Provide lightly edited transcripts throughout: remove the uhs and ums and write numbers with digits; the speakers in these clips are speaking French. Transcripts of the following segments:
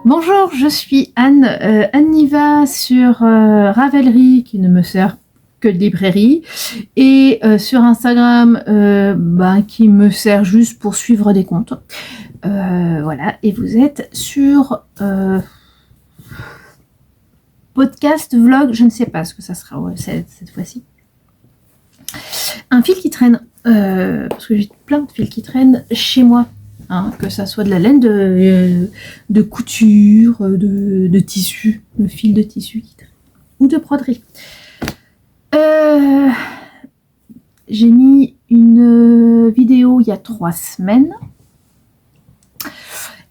Bonjour, je suis Anne, Anne Niva sur Ravelry qui ne me sert que de librairie et sur Instagram qui me sert juste pour suivre des comptes. Voilà, et vous êtes sur podcast, vlog, je ne sais pas ce que ça sera cette fois-ci. Un fil qui traîne, parce que j'ai plein de fils qui traînent chez moi. Hein, que ça soit de la laine de couture, de tissu, le fil de tissu qui traîne, ou de broderie. J'ai mis une vidéo il y a 3 semaines.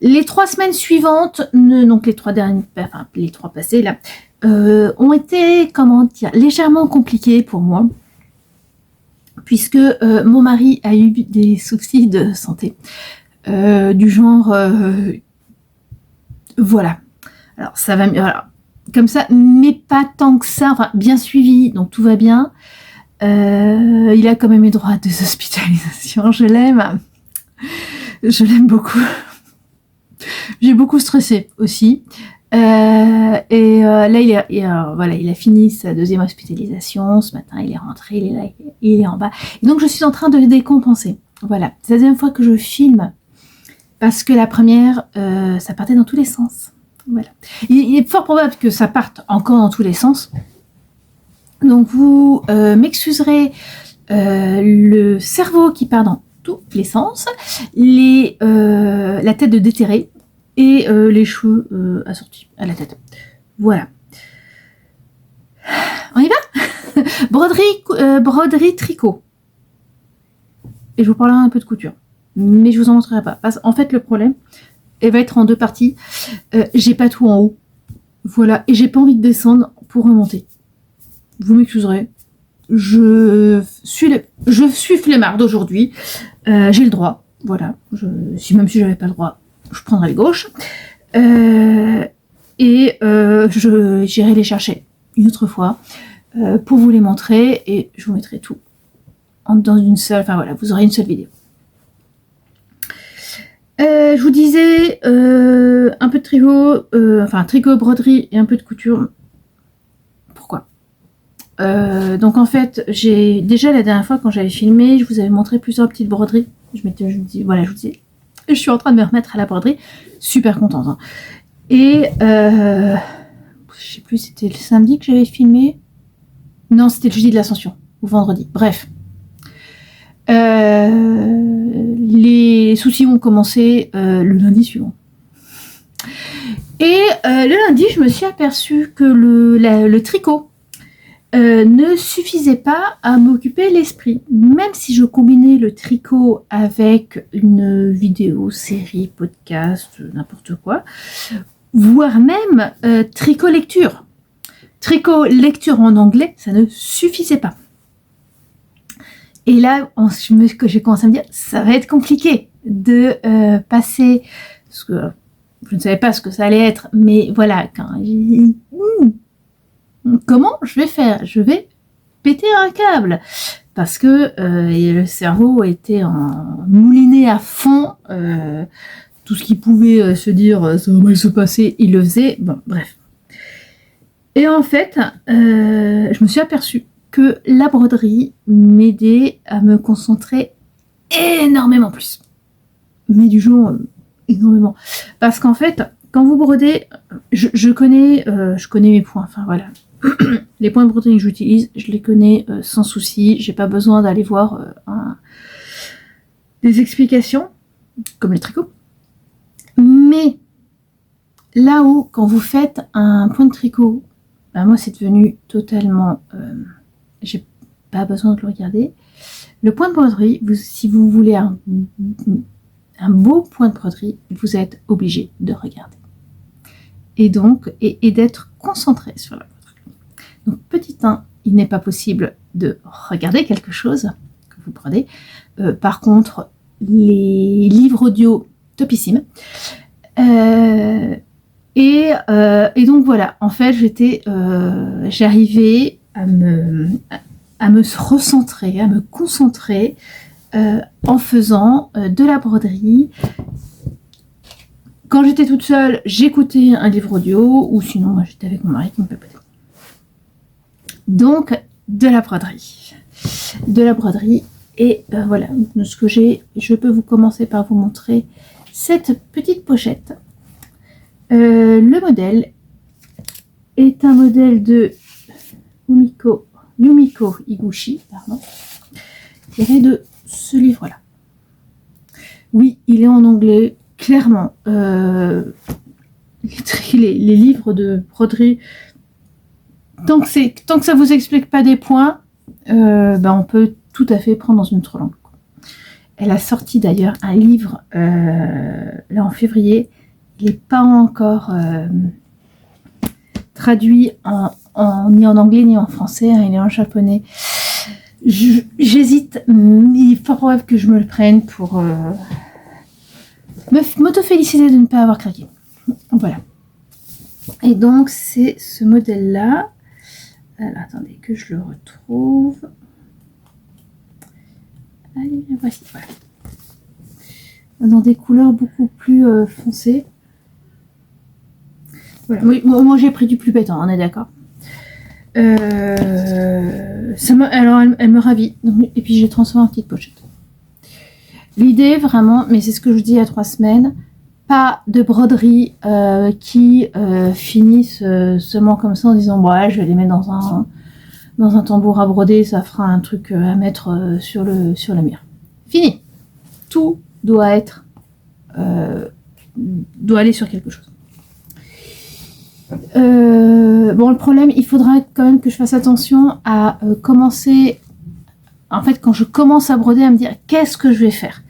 Les 3 semaines suivantes, donc les 3 dernières, enfin les 3 passées là, ont été, légèrement compliquées pour moi, puisque mon mari a eu des soucis de santé. Du genre voilà, alors ça va mieux, voilà. Comme ça, mais pas tant que ça, enfin bien suivi, donc tout va bien. Il a quand même eu droit à des hospitalisations. Je l'aime beaucoup. J'ai beaucoup stressé aussi, là il a fini sa 2e hospitalisation. Ce matin il est rentré, il est là, il est en bas, et donc je suis en train de décompenser. Voilà, c'est la 2e fois que je filme, parce que la première, ça partait dans tous les sens. Voilà. Il est fort probable que ça parte encore dans tous les sens. Donc vous m'excuserez le cerveau qui part dans tous les sens, la tête de déterré et les cheveux assortis à la tête. Voilà. On y va. Broderie tricot. Et je vous parlerai un peu de couture. Mais je vous en montrerai pas. Parce qu'en fait, le problème, elle va être en 2 parties. J'ai pas tout en haut. Voilà. Et j'ai pas envie de descendre pour remonter. Vous m'excuserez. Je suis flemmarde aujourd'hui. J'ai le droit. Voilà. Même si j'avais pas le droit, je prendrais le gauche. J'irai les chercher une autre fois pour vous les montrer. Et je vous mettrai tout dans une seule. Enfin voilà, vous aurez une seule vidéo. Je vous disais un peu de tricot, broderie et un peu de couture. Pourquoi donc en fait, j'ai déjà la dernière fois quand j'avais filmé, je vous avais montré plusieurs petites broderies. Je vous disais, je suis en train de me remettre à la broderie, super contente. Hein. Et je sais plus, c'était le samedi que j'avais filmé. Non, c'était le jeudi de l'Ascension ou vendredi. Bref. Les soucis ont commencé le lundi suivant. Et le lundi, je me suis aperçue que le tricot ne suffisait pas à m'occuper l'esprit. Même si je combinais le tricot avec une vidéo, série, podcast, n'importe quoi, voire même tricot lecture. Tricot lecture en anglais, ça ne suffisait pas. Et là, j'ai commencé à me dire, ça va être compliqué de passer, parce que je ne savais pas ce que ça allait être, mais voilà, comment je vais faire ? Je vais péter un câble, parce que le cerveau était mouliné à fond, tout ce qui pouvait se dire, ça va mal se passer, il le faisait, bon, bref. Et en fait, je me suis aperçue que la broderie m'aidait à me concentrer énormément plus. Mais du genre, énormément. Parce qu'en fait, quand vous brodez, je connais mes points, enfin voilà. Les points de broderie que j'utilise, je les connais sans souci. J'ai pas besoin d'aller voir des explications, comme les tricots. Mais là où, quand vous faites un point de tricot, moi c'est devenu totalement... j'ai pas besoin de le regarder. Le point de broderie, si vous voulez un beau point de broderie, vous êtes obligé de regarder. Et donc, et d'être concentré sur la broderie. Donc, petit 1, il n'est pas possible de regarder quelque chose que vous brodez. Par contre, les livres audio, topissime. Et donc voilà, en fait, j'arrivais à me recentrer, à me concentrer en faisant de la broderie Quand j'étais toute seule, j'écoutais un livre audio, ou sinon, moi, j'étais avec mon mari qui me papotait. Donc, de la broderie. De la broderie. Et voilà, ce que j'ai, je peux vous commencer par vous montrer cette petite pochette. Le modèle est un modèle de Yumiko Higuchi, pardon, tiré de ce livre-là. Oui, il est en anglais, clairement. Les livres de broderie, tant que ça vous explique pas des points, on peut tout à fait prendre dans une autre langue. Elle a sorti d'ailleurs un livre là en février. Il n'est pas encore traduit ni en anglais ni en français, hein, il est en japonais. J'hésite, mais il est fort probable que je me le prenne pour m'auto-féliciter de ne pas avoir craqué. Voilà. Et donc, c'est ce modèle-là. Alors, attendez que je le retrouve. Allez, voici. Voilà. Dans des couleurs beaucoup plus foncées. Voilà. Oui, moi, j'ai pris du plus pétant, on est d'accord. Alors, elle me ravit. Donc, et puis, j'ai transformé en petite pochette. L'idée, vraiment, mais c'est ce que je dis il y a 3 semaines, pas de broderie qui finissent seulement comme ça en disant ouais, je vais les mettre dans un tambour à broder, ça fera un truc à mettre sur le mur. Fini. Tout doit aller sur quelque chose. Bon, le problème, il faudra quand même que je fasse attention à commencer. En fait, quand je commence à broder, à me dire qu'est-ce que je vais faire.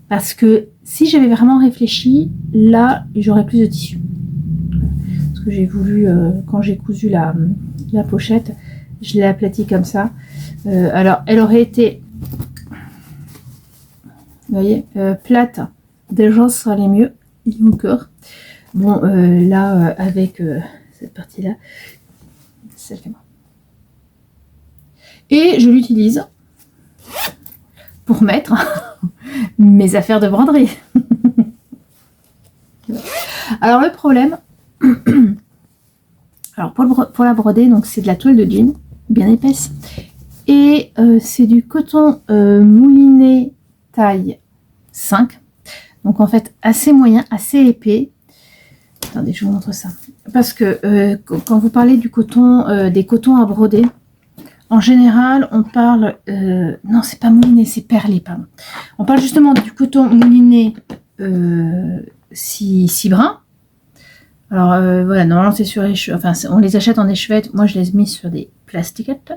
Parce que si j'avais vraiment réfléchi, là, j'aurais plus de tissu. Parce que j'ai voulu, quand j'ai cousu la pochette, je l'ai aplatie comme ça. Alors, elle aurait été, vous voyez, plate. Déjà, ce serait mieux. Il y a encore. Bon, là, avec cette partie-là, c'est celle moi. Et je l'utilise pour mettre mes affaires de broderie. Alors le problème, alors pour la broder, donc c'est de la toile de jean, bien épaisse, et c'est du coton mouliné taille 5, donc en fait assez moyen, assez épais. Attendez, je vous montre ça. Parce que quand vous parlez du coton, des cotons à broder, en général, on parle... non, c'est pas mouliné, c'est perlé, pardon. On parle justement du coton mouliné si brun. Alors, voilà, normalement, c'est sur échevette. Enfin, on les achète en échevette. Moi, je les ai mis sur des plastiquettes.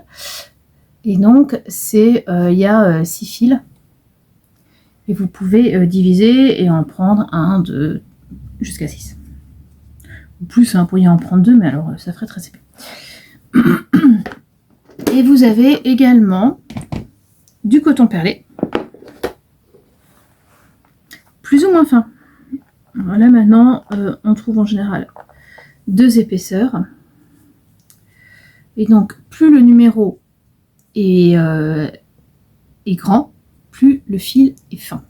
Et donc, il y a 6 fils. Et vous pouvez diviser et en prendre 1, 2, jusqu'à 6. Ou plus, hein, vous pourriez en prendre 2, mais alors, ça ferait très épais. Et vous avez également du coton perlé, plus ou moins fin. Alors là maintenant, on trouve en général 2 épaisseurs. Et donc, plus le numéro est grand, plus le fil est fin.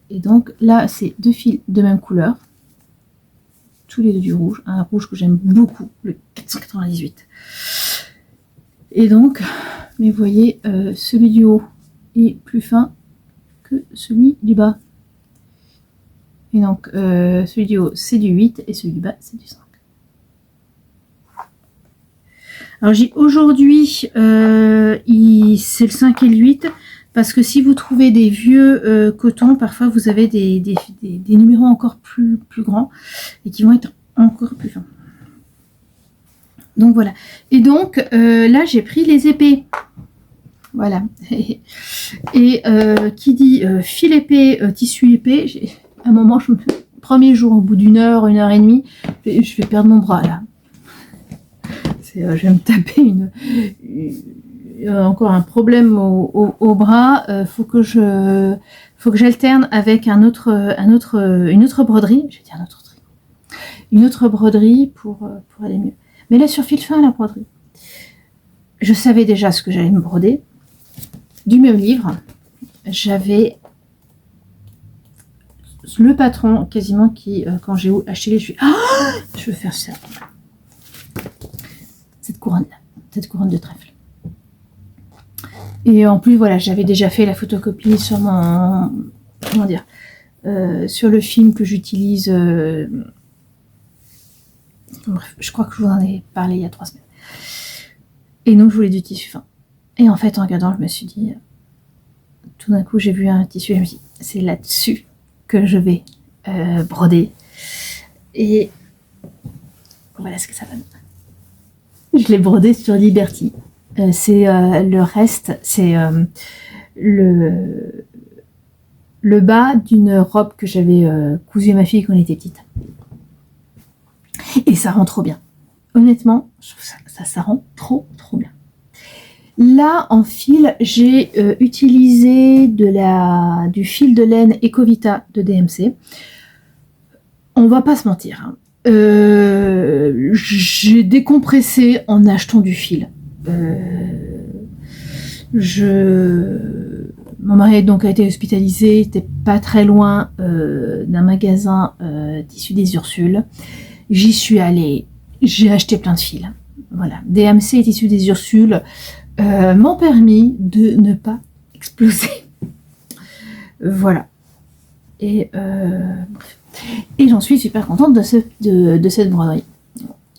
Et donc là, c'est 2 fils de même couleur, tous les 2 du rouge, un rouge que j'aime beaucoup, le 498. Et donc, mais vous voyez, celui du haut est plus fin que celui du bas. Et donc, celui du haut, c'est du 8 et celui du bas, c'est du 5. Alors, aujourd'hui, c'est le 5 et le 8, parce que si vous trouvez des vieux cotons, parfois vous avez des numéros encore plus grands et qui vont être encore plus fins. Donc voilà. Et donc là j'ai pris les épais. Voilà. Et qui dit fil épais, tissu épais, à un moment, premier jour, au bout d'une heure, 1 heure et demie, je vais perdre mon bras là. Je vais me taper encore un problème au bras. Faut que j'alterne avec une autre broderie. Je vais dire une autre broderie pour aller mieux. Mais là, sur fil fin, la broderie, je savais déjà ce que j'allais me broder. Du même livre, j'avais le patron quasiment qui, quand j'ai acheté les, je suis je veux faire ça. Cette couronne de trèfle. Et en plus, voilà, j'avais déjà fait la photocopie sur mon, comment dire, sur le film que j'utilise. Bref, je crois que je vous en ai parlé il y a 3 semaines. Et donc, je voulais du tissu fin. Et en fait, en regardant, je me suis dit, tout d'un coup, j'ai vu un tissu et je me suis dit, c'est là-dessus que je vais broder. Et voilà ce que ça donne. Je l'ai brodé sur Liberty. C'est le reste, c'est le bas d'une robe que j'avais cousue à ma fille quand elle était petite. Et ça rend trop bien. Honnêtement, je trouve ça rend trop bien. Là, en fil, j'ai utilisé du fil de laine Ecovita de DMC. On va pas se mentir. Hein. J'ai décompressé en achetant du fil. Mon mari donc a été hospitalisé, il était pas très loin d'un magasin tissu des Ursules. J'y suis allée, j'ai acheté plein de fils. Voilà, DMC et tissu des Ursules m'ont permis de ne pas exploser. Voilà. Et j'en suis super contente de cette broderie.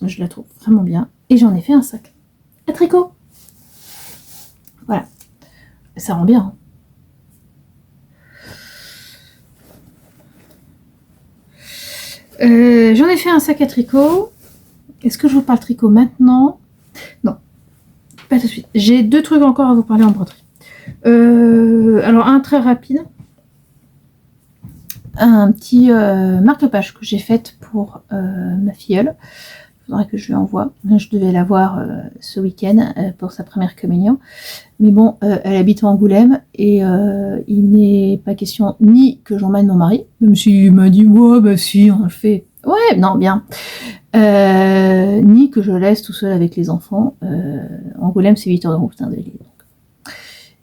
Je la trouve vraiment bien. Et j'en ai fait un sac à tricot. Voilà. Ça rend bien. J'en ai fait un sac à tricot. Est-ce que je vous parle tricot maintenant? Non. Pas tout de suite. J'ai 2 trucs encore à vous parler en broderie. Alors, un très rapide. Un petit marque-page que j'ai fait pour ma filleule. Il faudrait que je lui envoie. Je devais la voir ce week-end pour sa première communion. Mais bon, elle habite à Angoulême et il n'est pas question ni que j'emmène mon mari, même s'il m'a dit ouais, bah si, on le fait. Ouais, non, bien. Ni que je laisse tout seul avec les enfants. Angoulême, c'est 8 heures de route de l'île.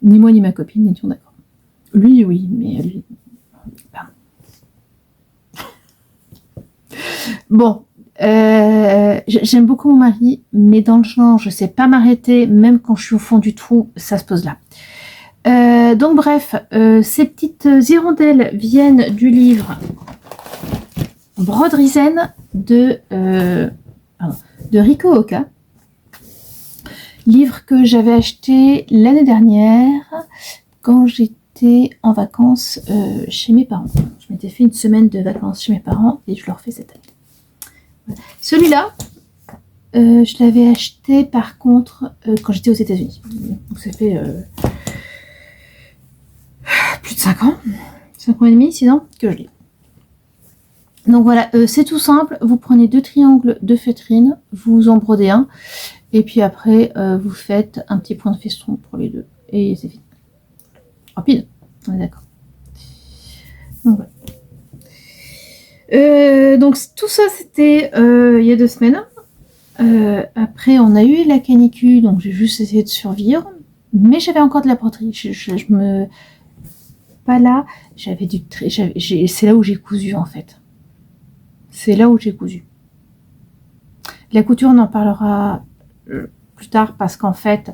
Ni moi ni ma copine n'étions d'accord. Lui, oui, mais lui. Pardon. Bon, j'aime beaucoup mon mari, mais dans le genre, je sais pas m'arrêter, même quand je suis au fond du trou, ça se pose là. Donc bref, ces petites hirondelles viennent du livre Broderie Zen de Riko Oka. Livre que j'avais acheté l'année dernière quand j'étais en vacances chez mes parents. Je m'étais fait une semaine de vacances chez mes parents et je le refais cette année. Voilà. Celui-là, je l'avais acheté par contre quand j'étais aux États-Unis. Donc ça fait plus de 5 ans, 5 ans et demi, 6 ans que je l'ai. Donc voilà, c'est tout simple. Vous prenez 2 triangles de feutrine, vous en brodez un, et puis après vous faites un petit point de feston pour les 2 et c'est fini. Rapide, on est d'accord. Donc voilà. Donc tout ça c'était il y a 2 semaines. Après on a eu la canicule, donc j'ai juste essayé de survivre, mais j'avais encore de la broderie. Je me pas là, j'avais du c'est là où j'ai cousu en fait. C'est là où j'ai cousu. La couture on en parlera plus tard parce qu'en fait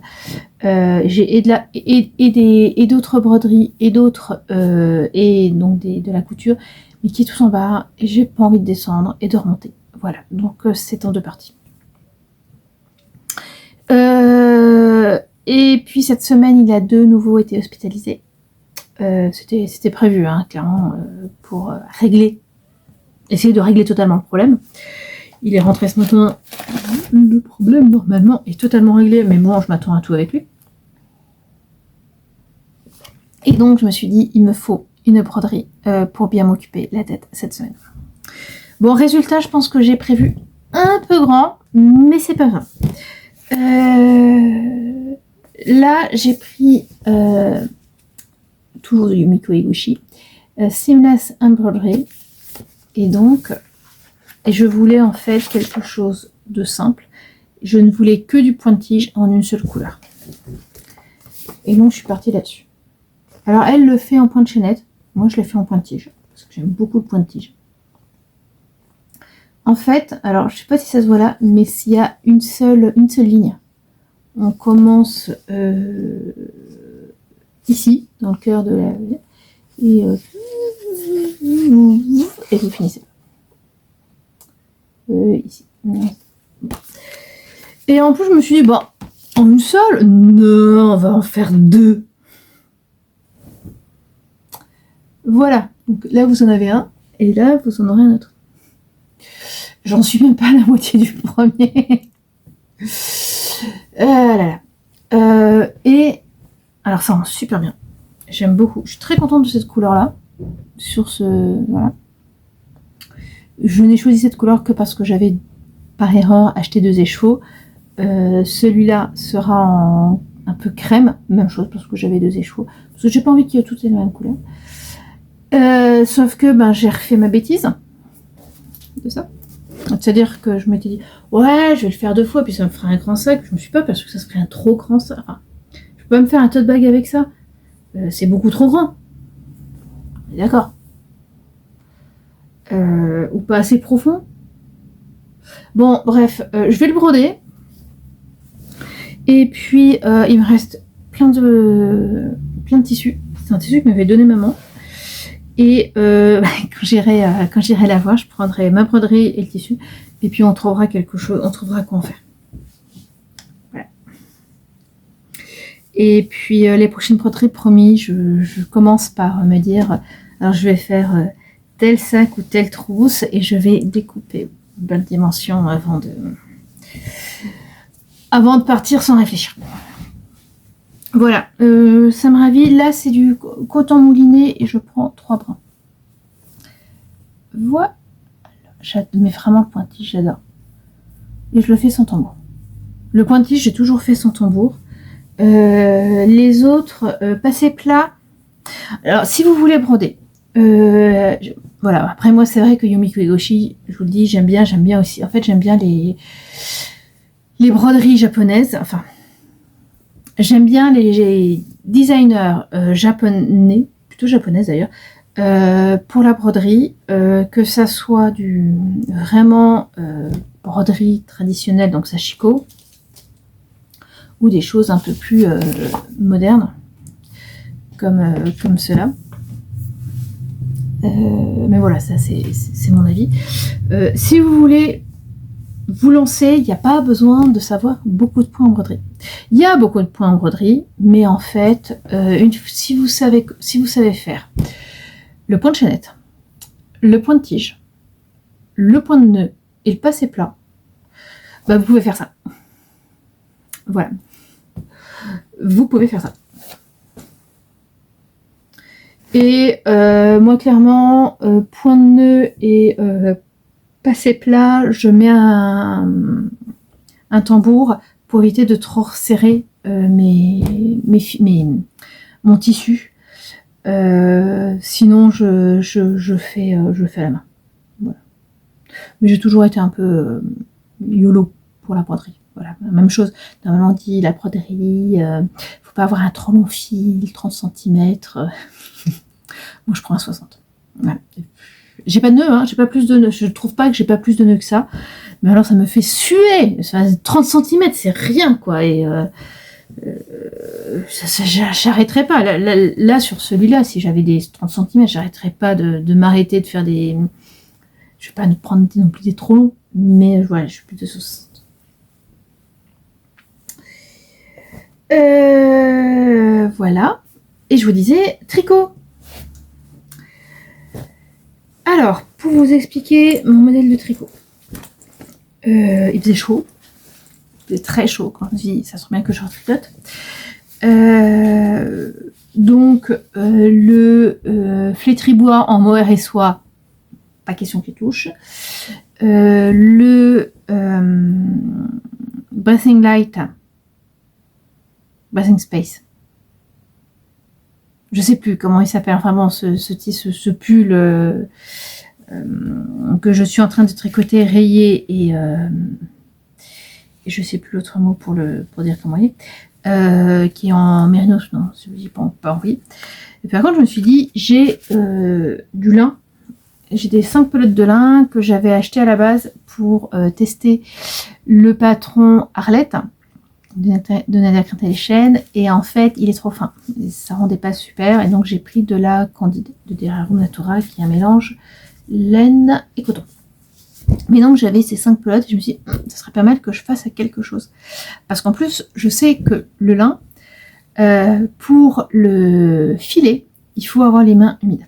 j'ai d'autres broderies et d'autres et donc de la couture mais qui est tout en bas et j'ai pas envie de descendre et de remonter. Voilà, donc c'est en 2 parties. Et puis cette semaine il a de nouveau été hospitalisé. C'était prévu hein, clairement pour essayer de régler totalement le problème. Il est rentré ce matin. Le problème normalement est totalement réglé, mais moi je m'attends à tout avec lui. Et donc je me suis dit il me faut une broderie pour bien m'occuper la tête cette semaine. Bon, résultat, je pense que j'ai prévu un peu grand, mais c'est pas grave. Là, j'ai pris toujours du Yumiko Higuchi, Seamless Embroidery, et donc, je voulais en fait quelque chose de simple. Je ne voulais que du point-tige en une seule couleur. Et donc, je suis partie là-dessus. Alors, elle le fait en point de chaînette. Moi, je l'ai fait en point-tige. parce que j'aime beaucoup le point de tige. En fait, alors je sais pas si ça se voit là, mais s'il y a une seule ligne, on commence ici, dans le cœur de la... Et vous finissez. Ici. Et en plus, je me suis dit, bon, en une seule, non, on va en faire 2. Voilà. Donc là, vous en avez un, et là, vous en aurez un autre. J'en suis même pas à la moitié du premier. Là là. Et alors ça rend super bien. J'aime beaucoup. Je suis très contente de cette couleur-là. Sur ce... Voilà. Je n'ai choisi cette couleur que parce que j'avais, par erreur, acheté 2 échevaux. Celui-là sera en un peu crème. Même chose parce que j'avais 2 échevaux. Parce que j'ai pas envie qu'il y ait toutes les mêmes couleurs. Sauf que ben, j'ai refait ma bêtise. De ça. C'est-à-dire que je m'étais dit, ouais, je vais le faire 2 fois, puis ça me fera un grand sac. Je me suis pas parce que ça serait un trop grand sac. Enfin, je peux pas me faire un tote bag avec ça. C'est beaucoup trop grand. D'accord. Ou pas assez profond. Bon, bref, je vais le broder. Et puis, il me reste plein de tissus. C'est un tissu que m'avait donné maman. Et quand j'irai la voir, je prendrai ma broderie et le tissu. Et puis, on trouvera quelque chose, on trouvera quoi en faire. Voilà. Et puis, les prochaines broderies, promis, je commence par me dire, alors je vais faire tel sac ou telle trousse et je vais découper belle dimension avant de partir sans réfléchir. Voilà, ça me ravit. Là, c'est du coton mouliné et je prends 3 brins. Voilà. Mais vraiment, le pointige, j'adore. Et je le fais sans tambour. Le pointige, j'ai toujours fait sans tambour. Les autres, passé plat. Alors, si vous voulez broder, voilà. Après, moi, c'est vrai que Yumiko Egoshi, je vous le dis, j'aime bien aussi. En fait, j'aime bien les broderies japonaises. Enfin, j'aime bien les designers japonais, plutôt japonaises d'ailleurs, pour la broderie, que ça soit du vraiment broderie traditionnelle, donc sashiko, ou des choses un peu plus modernes, comme cela. Mais voilà, ça c'est mon avis. Si vous voulez vous lancer, il n'y a pas besoin de savoir beaucoup de points en broderie. Il y a beaucoup de points en broderie, mais en fait, si vous savez faire le point de chaînette, le point de tige, le point de nœud et le passé plat, bah, vous pouvez faire ça. Voilà. Vous pouvez faire ça. Et moi, clairement, point de nœud et passé plat, je mets un tambour pour éviter de trop resserrer mon tissu. Sinon, je fais à la main. Voilà. Mais j'ai toujours été un peu YOLO pour la broderie. Voilà, même chose. Normalement, on dit la broderie, faut pas avoir un trop long fil, 30 cm. Moi, je prends un 60. Voilà. J'ai pas de nœud, hein, j'ai pas plus de nœud. Je trouve pas que j'ai pas plus de nœud que ça. Mais alors, ça me fait suer. 30 cm, c'est rien, quoi. Et j'arrêterai pas. Là, sur celui-là, si j'avais des 30 cm, j'arrêterais pas de m'arrêter, de faire des... Je vais pas prendre non plus des trop longs. Mais voilà, je suis plus de 60. Voilà. Et je vous disais, tricot. Alors, pour vous expliquer mon modèle de tricot. Il faisait chaud. Il faisait très chaud quand je dis, ça sent bien que je retricote. Donc, le flétri-bois en mohair et soie, pas question qu'il touche. Le Breathing Light, Breathing Space. Je sais plus comment il s'appelle. Enfin bon, ce pull que je suis en train de tricoter, rayer et je sais plus l'autre mot pour dire comment il est, qui est en mérinos, non, celui-ci pas envie. Et par contre, je me suis dit, j'ai du lin j'ai des 5 pelotes de lin que j'avais achetées à la base pour tester le patron Arlette de Nadia Crintelchen, et en fait il est trop fin, ça rendait pas super, et donc j'ai pris de la Candide de Derarum Natura qui est un mélange laine et coton. Mais donc j'avais ces 5 pelotes et je me suis dit ça serait pas mal que je fasse quelque chose, parce qu'en plus je sais que le lin, pour le filer il faut avoir les mains humides.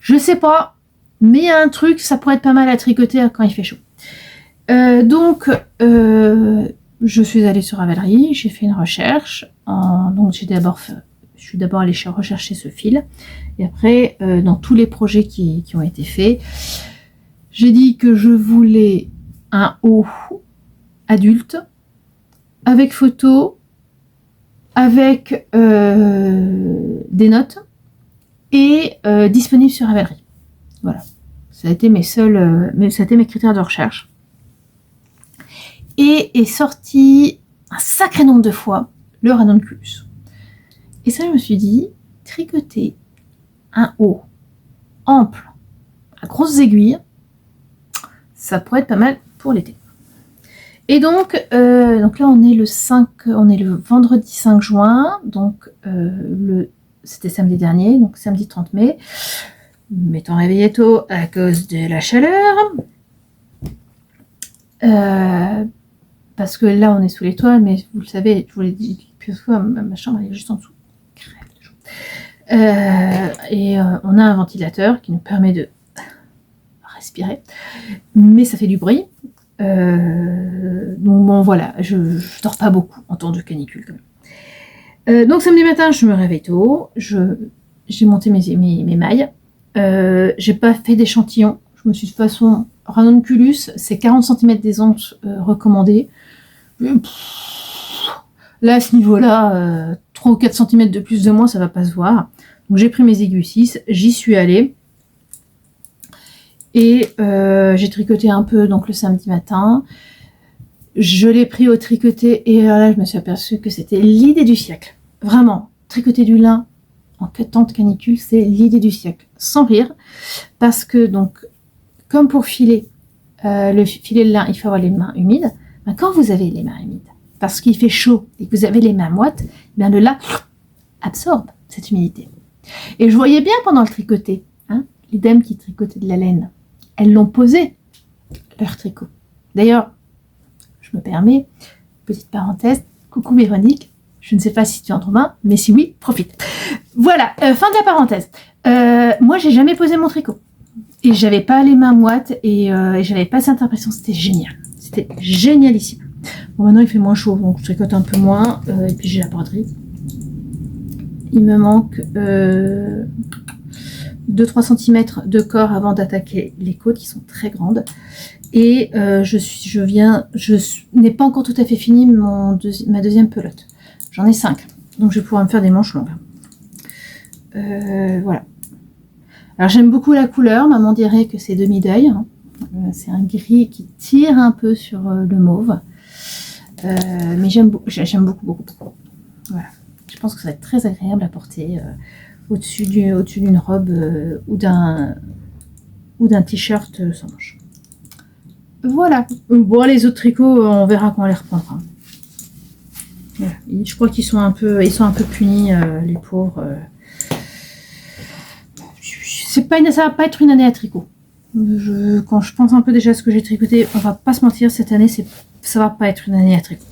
Je sais pas, mais il y a un truc, ça pourrait être pas mal à tricoter quand il fait chaud. Donc, je suis allée sur Ravelry, j'ai fait une recherche. Donc, je suis d'abord allée rechercher ce fil. Et après, dans tous les projets qui ont été faits, j'ai dit que je voulais un haut adulte, avec photo, avec des notes, et disponible sur Ravelry. Voilà. Ça a été ça a été mes critères de recherche. Et est sorti un sacré nombre de fois le ranunculus. Et ça, je me suis dit, tricoter un haut ample à grosses aiguilles, ça pourrait être pas mal pour l'été. Et donc là on est le vendredi 5 juin, donc c'était samedi dernier, donc samedi 30 mai. M'étant réveillé tôt à cause de la chaleur. Parce que là on est sous les toits, mais vous le savez, je vous l'ai dit plusieurs fois, ma chambre est juste en dessous. Et on a un ventilateur qui nous permet de respirer, mais ça fait du bruit. Donc bon voilà, je dors pas beaucoup en temps de canicule quand même. Donc samedi matin je me réveille tôt, j'ai monté mes mailles. J'ai pas fait d'échantillon, je me suis de toute façon ranunculus, c'est 40 cm des onces recommandées. Là à ce niveau-là, 3 ou 4 cm de plus de moins, ça va pas se voir. Donc j'ai pris mes aiguilles 6, j'y suis allée. Et j'ai tricoté un peu donc le samedi matin. Je l'ai pris au tricoté et là je me suis aperçue que c'était l'idée du siècle. Vraiment, tricoter du lin en temps de canicule, c'est l'idée du siècle. Sans rire, parce que donc, comme pour filer le lin, il faut avoir les mains humides. Ben, quand vous avez les mains humides, parce qu'il fait chaud et que vous avez les mains moites, bien le lin absorbe cette humidité. Et je voyais bien pendant le tricoté, les dames qui tricotaient de la laine, elles l'ont posé, leur tricot. D'ailleurs, je me permets, petite parenthèse, coucou Véronique, je ne sais pas si tu es entre mains, mais si oui, profite. Voilà, fin de la parenthèse. Moi, j'ai jamais posé mon tricot. Et j'avais pas les mains moites et j'avais pas cette impression, c'était génial. C'était génialissime. Bon, maintenant il fait moins chaud, donc je tricote un peu moins, et puis j'ai la broderie. Il me manque 2-3 cm de corps avant d'attaquer les côtes qui sont très grandes. Et je n'ai pas encore tout à fait fini ma deuxième pelote. J'en ai 5, donc je vais pouvoir me faire des manches longues. Voilà. Alors j'aime beaucoup la couleur, maman dirait que c'est demi-deuil. C'est un gris qui tire un peu sur le mauve. Mais j'aime beaucoup. Voilà. Je pense que ça va être très agréable à porter au-dessus d'une robe ou d'un t-shirt sans manches. Voilà. Bon, les autres tricots, on verra quand on les reprendra. Voilà. Je crois qu'ils sont un peu punis, les pauvres. Ça va pas être une année à tricot. Quand je pense un peu déjà à ce que j'ai tricoté, on va pas se mentir, cette année, ça va pas être une année à tricot.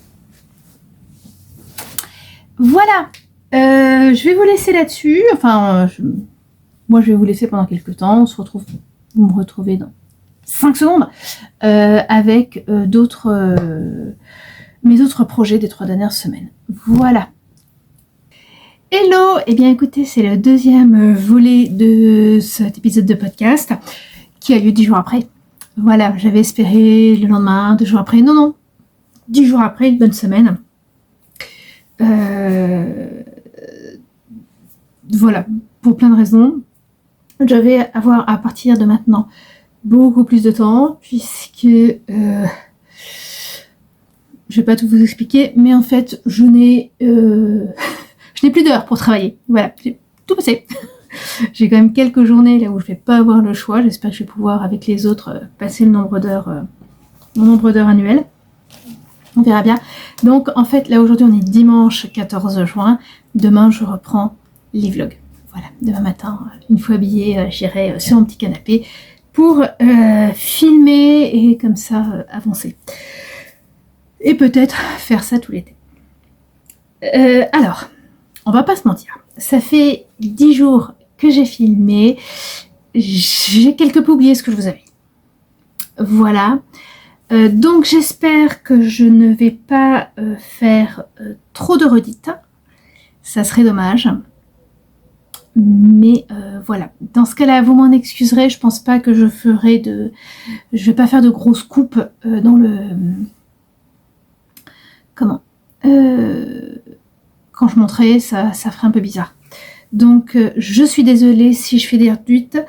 Voilà. Je vais vous laisser là-dessus. Enfin, moi, je vais vous laisser pendant quelques temps. Vous me retrouvez dans 5 secondes avec mes autres projets des 3 dernières semaines. Voilà. Hello. Eh bien, écoutez, c'est le deuxième volet de cet épisode de podcast qui a lieu 10 jours après. Voilà, j'avais espéré le lendemain, 2 jours après. Non. 10 jours après, une bonne semaine. Voilà, pour plein de raisons. Je vais avoir à partir de maintenant beaucoup plus de temps puisque je vais pas tout vous expliquer, mais en fait je n'ai plus d'heures pour travailler. Voilà, j'ai tout passé. J'ai quand même quelques journées là où je vais pas avoir le choix. J'espère que je vais pouvoir, avec les autres, passer le nombre d'heures annuel. On verra bien. Donc, en fait, là, aujourd'hui, on est dimanche 14 juin. Demain, je reprends les vlogs. Voilà, demain matin, une fois habillée, j'irai sur mon petit canapé pour filmer et comme ça, avancer. Et peut-être faire ça tout l'été. Alors, on va pas se mentir. Ça fait 10 jours que j'ai filmé. J'ai quelque peu oublié ce que je vous avais dit. Voilà. Donc j'espère que je ne vais pas faire trop de redites. Ça serait dommage. Mais voilà. Dans ce cas-là, vous m'en excuserez. Je pense pas que je ferai de... Je vais pas faire de grosses coupes dans le... Comment quand je monterai, ça ferait un peu bizarre. Donc je suis désolée si je fais des redites.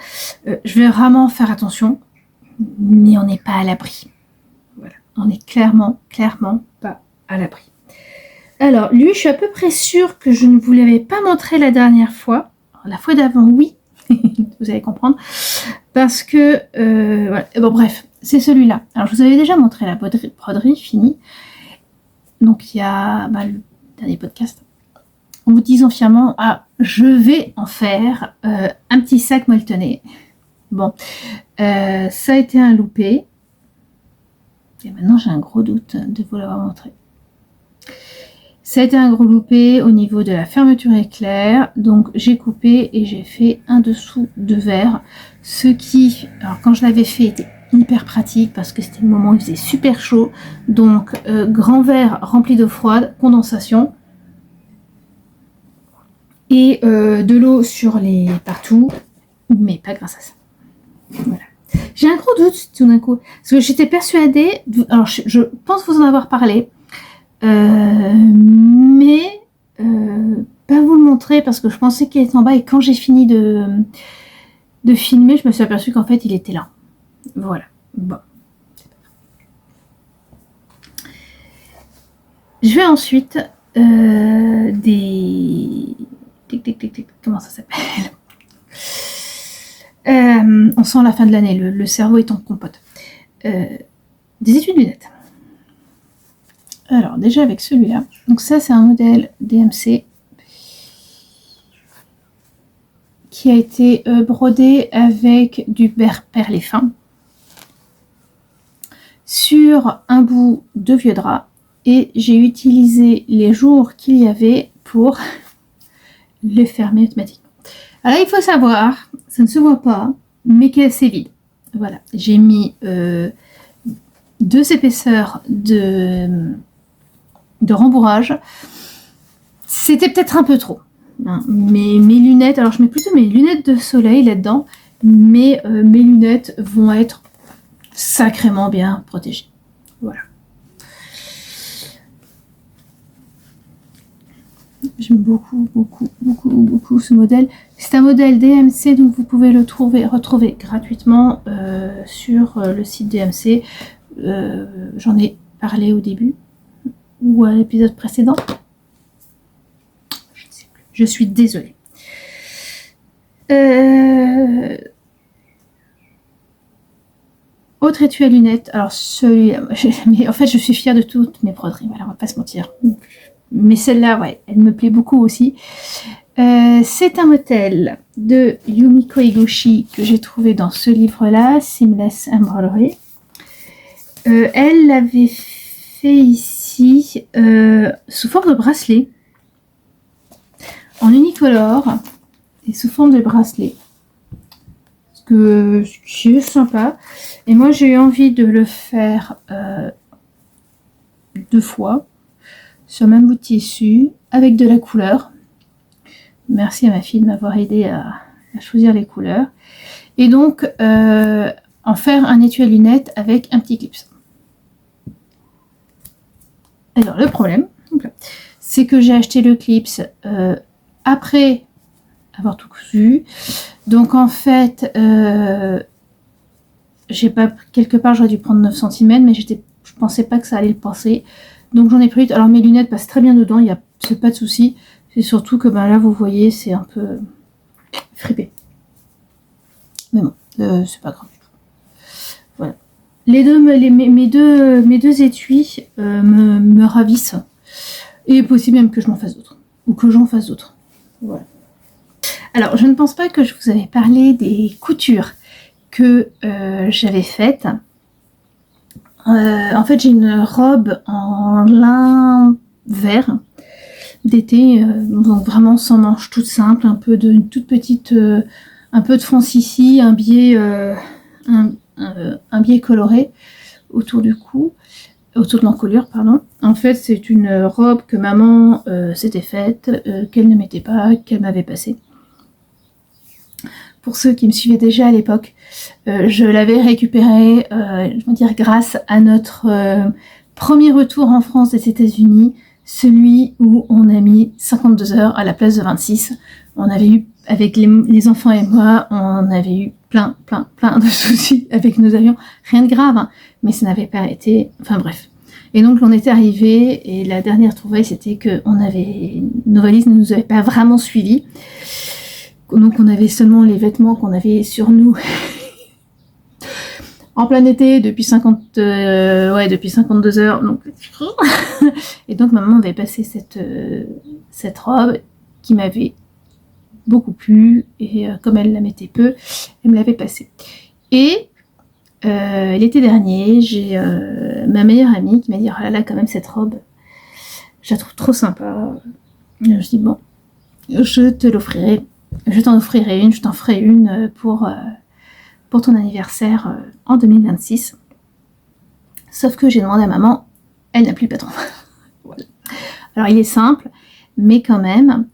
Je vais vraiment faire attention. Mais on n'est pas à l'abri. Voilà. On n'est clairement pas à l'abri. Alors, lui, je suis à peu près sûre que je ne vous l'avais pas montré la dernière fois. Alors, la fois d'avant, oui. Vous allez comprendre. Parce que, voilà. Bon, bref, c'est celui-là. Alors, je vous avais déjà montré la broderie finie. Donc, il y a le dernier podcast. En vous disant fièrement, je vais en faire un petit sac molletonné. Bon, ça a été un loupé. Et maintenant, j'ai un gros doute de vous l'avoir montré. Ça a été un gros loupé au niveau de la fermeture éclair. Donc, j'ai coupé et j'ai fait un dessous de verre. Ce qui, alors quand je l'avais fait, était hyper pratique parce que c'était le moment où il faisait super chaud. Donc, grand verre rempli d'eau froide, condensation. Et de l'eau sur les partout. Mais pas grâce à ça. Voilà. J'ai un gros doute tout d'un coup, parce que j'étais persuadée, alors je pense vous en avoir parlé, mais pas vous le montrer parce que je pensais qu'il était en bas et quand j'ai fini de filmer, je me suis aperçue qu'en fait il était là. Voilà. Bon. Je vais ensuite des... Comment ça s'appelle ? On sent la fin de l'année, le cerveau est en compote. Des études lunettes. Alors, déjà avec celui-là. Donc ça, c'est un modèle DMC qui a été brodé avec du perlé fin sur un bout de vieux drap. Et j'ai utilisé les jours qu'il y avait pour le fermer automatiquement. Alors, il faut savoir, ça ne se voit pas, mais que c'est vide. Voilà, j'ai mis 2 épaisseurs de rembourrage. C'était peut-être un peu trop. Hein. Mes lunettes, alors je mets plutôt mes lunettes de soleil là-dedans, mais mes lunettes vont être sacrément bien protégées. Voilà. J'aime beaucoup ce modèle. C'est un modèle DMC, donc vous pouvez le retrouver gratuitement sur le site DMC. J'en ai parlé au début ou à l'épisode précédent. Je ne sais plus. Je suis désolée. Autre étui à lunettes. Alors celui-là, mais en fait je suis fière de toutes mes broderies. Voilà, on va pas se mentir. Mais celle-là, ouais, elle me plaît beaucoup aussi. C'est un modèle de Yumiko Higuchi que j'ai trouvé dans ce livre-là, Seamless Embroidery. Elle l'avait fait ici sous forme de bracelet, en unicolore et sous forme de bracelet. Ce qui est sympa. Et moi, j'ai eu envie de le faire 2 fois. Sur le même bout de tissu, avec de la couleur. Merci à ma fille de m'avoir aidé à choisir les couleurs. Et donc, en faire un étui à lunettes avec un petit clip. Alors, le problème, c'est que j'ai acheté le clips après avoir tout cousu. Donc, en fait, j'ai pas, quelque part, j'aurais dû prendre 9 cm, mais je pensais pas que ça allait le passer. Donc j'en ai pris 8. Alors mes lunettes passent très bien dedans, c'est pas de souci. C'est surtout que là vous voyez, c'est un peu fripé. Mais bon, c'est pas grave. Voilà. Mes deux étuis me ravissent. Et il est possible même que je m'en fasse d'autres. Ou que j'en fasse d'autres. Voilà. Alors, je ne pense pas que je vous avais parlé des coutures que j'avais faites. En fait, j'ai une robe en lin vert d'été, donc vraiment sans manches, toute simple, une toute petite, un peu de fronce ici, un biais coloré autour du cou, autour de l'encolure, pardon. En fait, c'est une robe que maman s'était faite, qu'elle ne mettait pas, qu'elle m'avait passée. Pour ceux qui me suivaient déjà à l'époque, je l'avais récupérée, grâce à notre premier retour en France des États-Unis, celui où on a mis 52 heures à la place de 26. On avait eu, avec les enfants et moi, on avait eu plein de soucis avec nos avions. Rien de grave, hein, mais ça n'avait pas été... Enfin bref. Et donc on était arrivés, et la dernière trouvaille, c'était que nos valises ne nous avaient pas vraiment suivis. Donc on avait seulement les vêtements qu'on avait sur nous en plein été depuis 52 heures. Donc... Et donc maman avait passé cette robe qui m'avait beaucoup plu, et comme elle la mettait peu, elle me l'avait passée. Et l'été dernier, j'ai ma meilleure amie qui m'a dit: oh là là, quand même cette robe, je la trouve trop sympa. Et je dis: bon, je t'en offrirai une, je t'en ferai une pour ton anniversaire en 2026. Sauf que j'ai demandé à maman, elle n'a plus le patron. Voilà. Alors il est simple, mais quand même.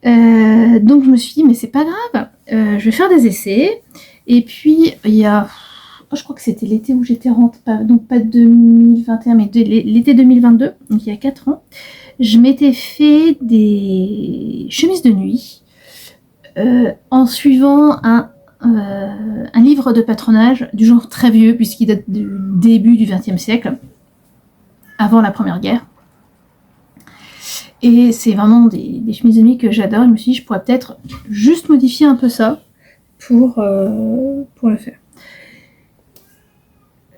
Donc je me suis dit, mais c'est pas grave, je vais faire des essais. Et puis il y a, je crois que c'était l'été où j'étais rentrée, donc pas 2021, mais l'été 2022, donc il y a 4 ans, je m'étais fait des chemises de nuit en suivant un livre de patronage du genre très vieux, puisqu'il date du début du XXe siècle, avant la Première Guerre. Et c'est vraiment des chemises de nuit que j'adore. Je me suis dit, je pourrais peut-être juste modifier un peu ça pour le faire.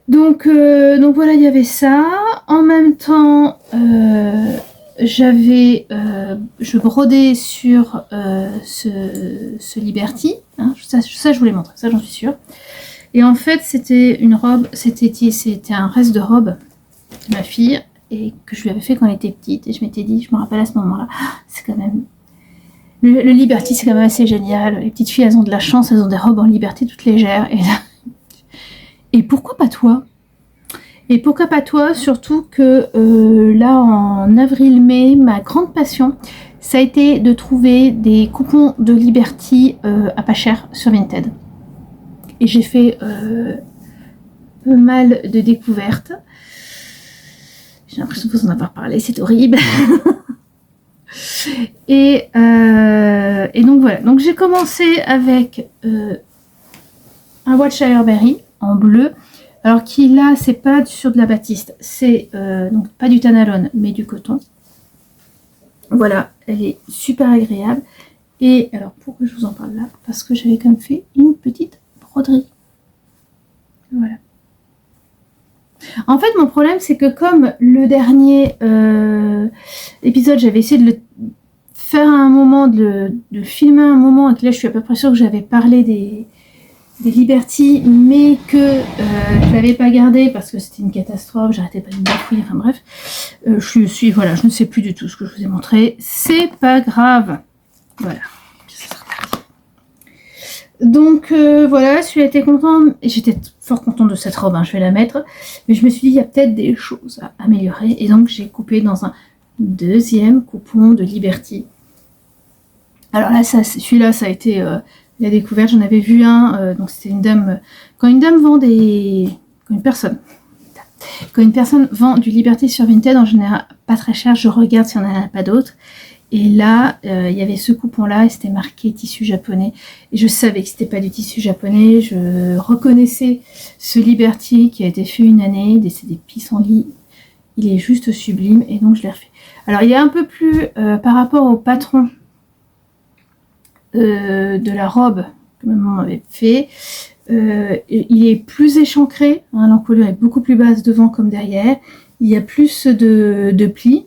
Donc voilà, il y avait ça. En même temps, je brodais sur ce Liberty. Hein, ça, je vous l'ai montré, ça j'en suis sûre. Et en fait, c'était une robe, c'était un reste de robe de ma fille, et que je lui avais fait quand elle était petite. Et je m'étais dit, je me rappelle à ce moment-là, c'est quand même... Le Liberty, c'est quand même assez génial. Les petites filles, elles ont de la chance, elles ont des robes en Liberty toutes légères. Et pourquoi pas toi ? Et pourquoi pas toi ? Surtout que là, en avril-mai, ma grande passion, ça a été de trouver des coupons de Liberty à pas cher sur Vinted. Et j'ai fait pas mal de découvertes. J'ai l'impression de vous en avoir parlé, c'est horrible. Et donc voilà. Donc j'ai commencé avec un Watchshire Berry en bleu. Alors qui là, c'est pas sur de la batiste, c'est donc pas du Tanalone, mais du coton. Voilà, elle est super agréable. Et alors pourquoi je vous en parle là ? Parce que j'avais quand même fait une petite broderie. Voilà. En fait, mon problème, c'est que comme le dernier épisode, j'avais essayé de le faire à un moment, de filmer un moment, et que là, je suis à peu près sûre que j'avais parlé des Liberty, mais que je l'avais pas gardé parce que c'était une catastrophe, j'arrêtais pas de me bafouiller, enfin bref. Je ne sais plus du tout ce que je vous ai montré. C'est pas grave. Voilà. Donc voilà, celui-là était content. J'étais fort contente de cette robe, hein, je vais la mettre. Mais je me suis dit, il y a peut-être des choses à améliorer. Et donc j'ai coupé dans un deuxième coupon de Liberty. Alors là, celui-là, ça a été la découverte. J'en avais vu un, donc c'était une dame. Quand une personne vend du Liberty sur Vinted, en général pas très cher, je regarde s'il n'y en a pas d'autres. Et là, il y avait ce coupon-là, et c'était marqué tissu japonais. Et je savais que c'était pas du tissu japonais. Je reconnaissais ce Liberty qui a été fait une année. C'est des pissenlits. Il est juste sublime. Et donc, je l'ai refait. Alors, il est un peu plus, par rapport au patron de la robe que maman m'avait fait, il est plus échancré, hein, l'encolure est beaucoup plus basse devant comme derrière, il y a plus de plis.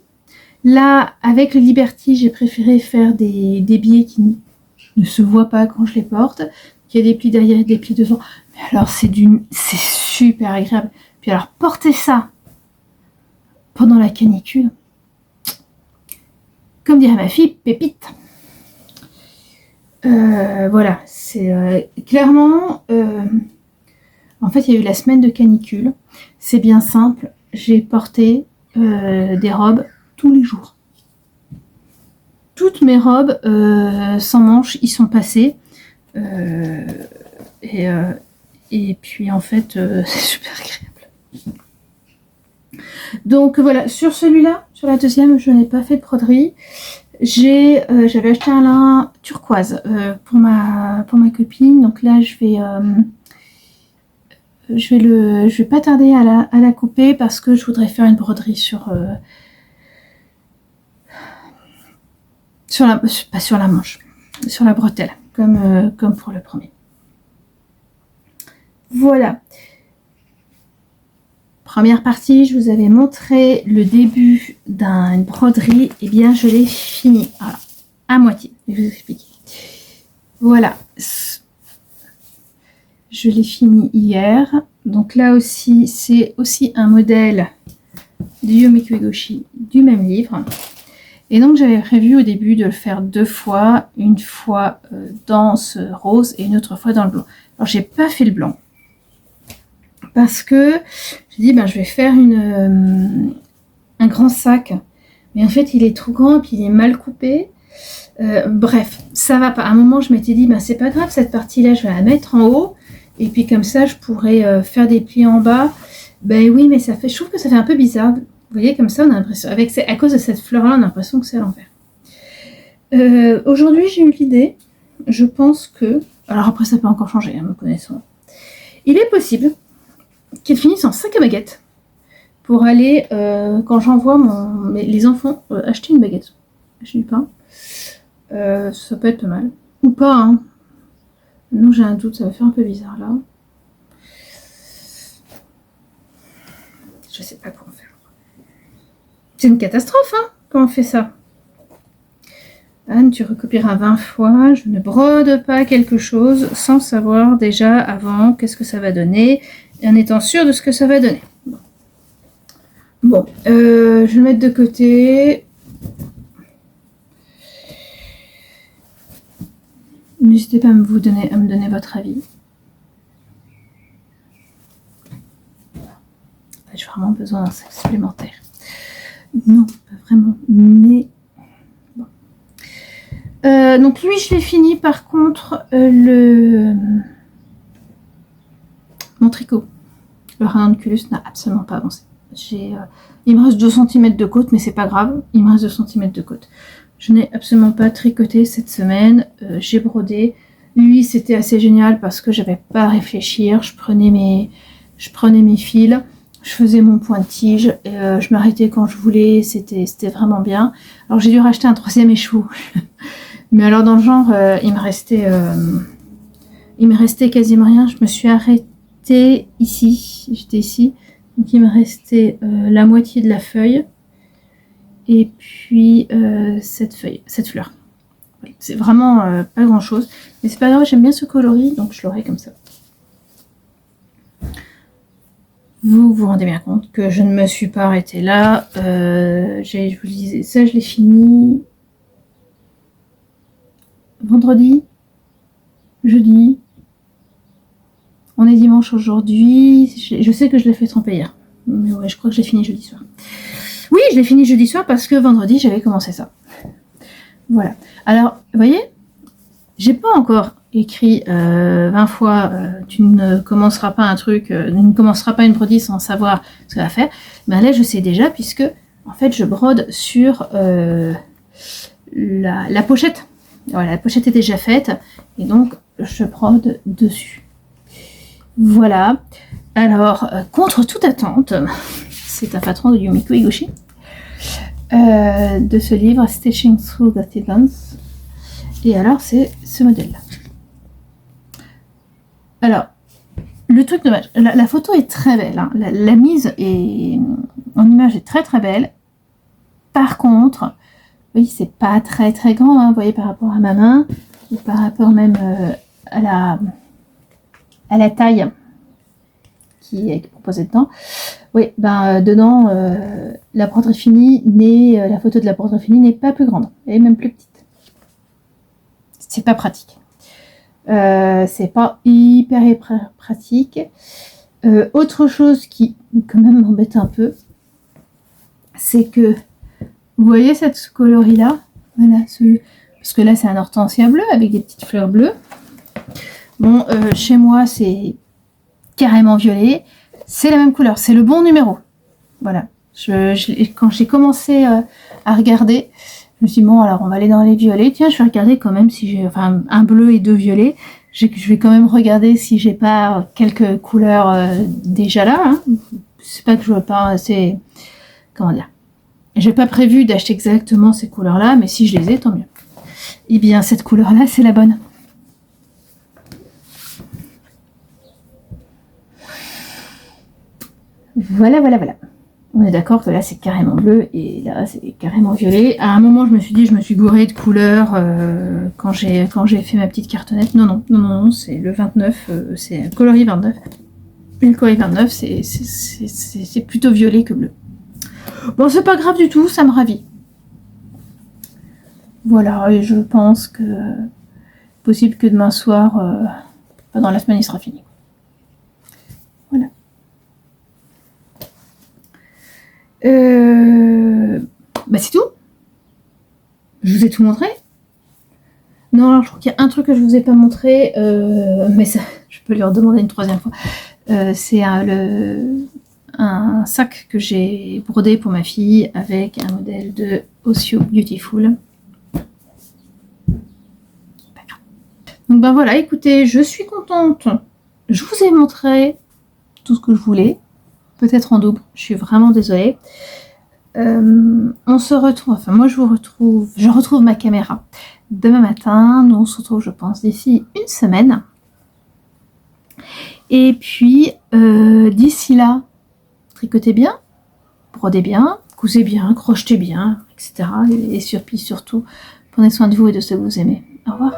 Là, avec le Liberty, j'ai préféré faire des billets qui ne se voient pas quand je les porte, qu'il y a des plis derrière et des plis devant. Mais alors, c'est super agréable. Puis alors, porter ça pendant la canicule, comme dirait ma fille, pépite. Voilà, c'est clairement... en fait, il y a eu la semaine de canicule. C'est bien simple. J'ai porté des robes tous les jours. Toutes mes robes sans manches y sont passées. Et puis, en fait, c'est super agréable. Donc, voilà. Sur celui-là, sur la deuxième, je n'ai pas fait de broderie. J'avais acheté un lin turquoise pour ma copine. Donc là, je vais pas tarder à la couper parce que je voudrais faire une broderie pas sur la manche, sur la bretelle, comme pour le premier. Voilà. Première partie, je vous avais montré le début d'une broderie. Et bien, je l'ai fini. Voilà, à moitié. Je vais vous expliquer. Voilà. Je l'ai fini hier. Donc là aussi, c'est aussi un modèle du Yomiko Egoshi du même livre. Et donc, j'avais prévu au début de le faire 2 fois. Une fois dans ce rose et une autre fois dans le blanc. Alors, j'ai pas fait le blanc. Parce que j'ai dit, je vais faire un grand sac. Mais en fait, il est trop grand et puis il est mal coupé. Bref, ça va pas. À un moment, je m'étais dit, c'est pas grave, cette partie-là, je vais la mettre en haut. Et puis comme ça, je pourrais faire des plis en bas. Oui, mais je trouve que ça fait un peu bizarre. Vous voyez, comme ça, on a l'impression, à cause de cette fleur-là, on a l'impression que c'est à l'envers. Aujourd'hui, j'ai eu l'idée. Je pense que... Alors après, ça peut encore changer, me connaissant. Il est possible qu'ils finissent en sac à baguettes pour aller, quand j'envoie les enfants acheter une baguette, acheter du pain, ça peut être pas mal. Ou pas, hein. Non, j'ai un doute, ça va faire un peu bizarre là. Je sais pas comment faire. C'est une catastrophe, hein, quand on fait ça. Anne, tu recopieras 20 fois. Je ne brode pas quelque chose sans savoir déjà avant qu'est-ce que ça va donner et en étant sûre de ce que ça va donner. Bon, je vais le mettre de côté. N'hésitez pas à me donner votre avis. J'ai vraiment besoin d'un sac supplémentaire. Non, pas vraiment, mais bon. Donc lui, je l'ai fini. Par contre, mon tricot, le ranunculus n'a absolument pas avancé. Il me reste 2 cm de côte, mais c'est pas grave. Il me reste 2 cm de côte. Je n'ai absolument pas tricoté cette semaine. J'ai brodé. Lui, c'était assez génial parce que j'avais pas à réfléchir. Je prenais mes fils, je faisais mon point de tige, et, je m'arrêtais quand je voulais. C'était vraiment bien. Alors j'ai dû racheter un 3e écheveau. Mais alors dans le genre, il me restait quasiment rien. Je me suis arrêtée ici. J'étais ici. Donc il me restait la moitié de la feuille. Et puis cette fleur. Voilà. C'est vraiment pas grand chose. Mais c'est pas grave, j'aime bien ce coloris, donc je l'aurai comme ça. Vous vous rendez bien compte que je ne me suis pas arrêtée là. Je vous disais, ça je l'ai fini vendredi, jeudi. On est dimanche aujourd'hui. Je sais que je l'ai fait tremper hier. Mais ouais, je crois que j'ai fini jeudi soir. Oui, je l'ai fini jeudi soir parce que vendredi, j'avais commencé ça. Voilà. Alors, vous voyez, j'ai pas encore écrit 20 fois tu ne commenceras pas un truc, ne commenceras pas une broderie sans savoir ce qu'elle va faire. Ben là, je sais déjà puisque, en fait, je brode sur la pochette. Voilà, la pochette est déjà faite et donc, je brode dessus. Voilà. Alors, contre toute attente, c'est un patron de Yomiko Egoshi, de ce livre Stitching Through the Events. Et alors, c'est ce modèle-là. Alors, le truc dommage, la photo est très belle. Hein. La mise en image est très très belle. Par contre, oui, c'est pas très très grand, hein, vous voyez, par rapport à ma main, ou par rapport même à la taille qui est proposée dedans. Oui, dedans, la broderie finie la photo de la broderie finie n'est pas plus grande, elle est même plus petite. C'est pas pratique. C'est pas hyper pratique. Autre chose qui quand même m'embête un peu, c'est que vous voyez cette coloris là, voilà, parce que là c'est un hortensia bleu avec des petites fleurs bleues. Bon, chez moi c'est carrément violet, c'est la même couleur, c'est le bon numéro. Voilà. Quand j'ai commencé à regarder, je me suis dit, bon, alors on va aller dans les violets. Tiens, je vais regarder quand même si j'ai, enfin, un bleu et 2 violets. Je vais quand même regarder si j'ai pas quelques couleurs déjà là. Hein. C'est pas que je veux pas, c'est, comment dire. J'ai pas prévu d'acheter exactement ces couleurs-là, mais si je les ai, tant mieux. Eh bien, cette couleur-là, c'est la bonne. Voilà. On est d'accord que là c'est carrément bleu et là c'est carrément violet. À un moment je me suis dit, je me suis gourée de couleurs quand j'ai fait ma petite cartonnette. Non, c'est le 29, c'est un coloris 29. Et le coloris 29 c'est plutôt violet que bleu. Bon, c'est pas grave du tout, ça me ravit. Voilà, et je pense que possible que demain soir, dans la semaine il sera fini. Voilà. C'est tout. Je vous ai tout montré. Non, alors je crois qu'il y a un truc que je vous ai pas montré, mais ça, je peux lui redemander une troisième fois. C'est un sac que j'ai brodé pour ma fille avec un modèle de Ossio Beautiful. Pas grave. Donc voilà, écoutez, je suis contente. Je vous ai montré tout ce que je voulais. Peut-être en double, je suis vraiment désolée. On se retrouve, enfin moi je retrouve ma caméra demain matin. Nous on se retrouve, je pense, d'ici une semaine. Et puis d'ici là, tricotez bien, brodez bien, cousez bien, crochetez bien, etc. Et surtout, prenez soin de vous et de ceux que vous aimez. Au revoir.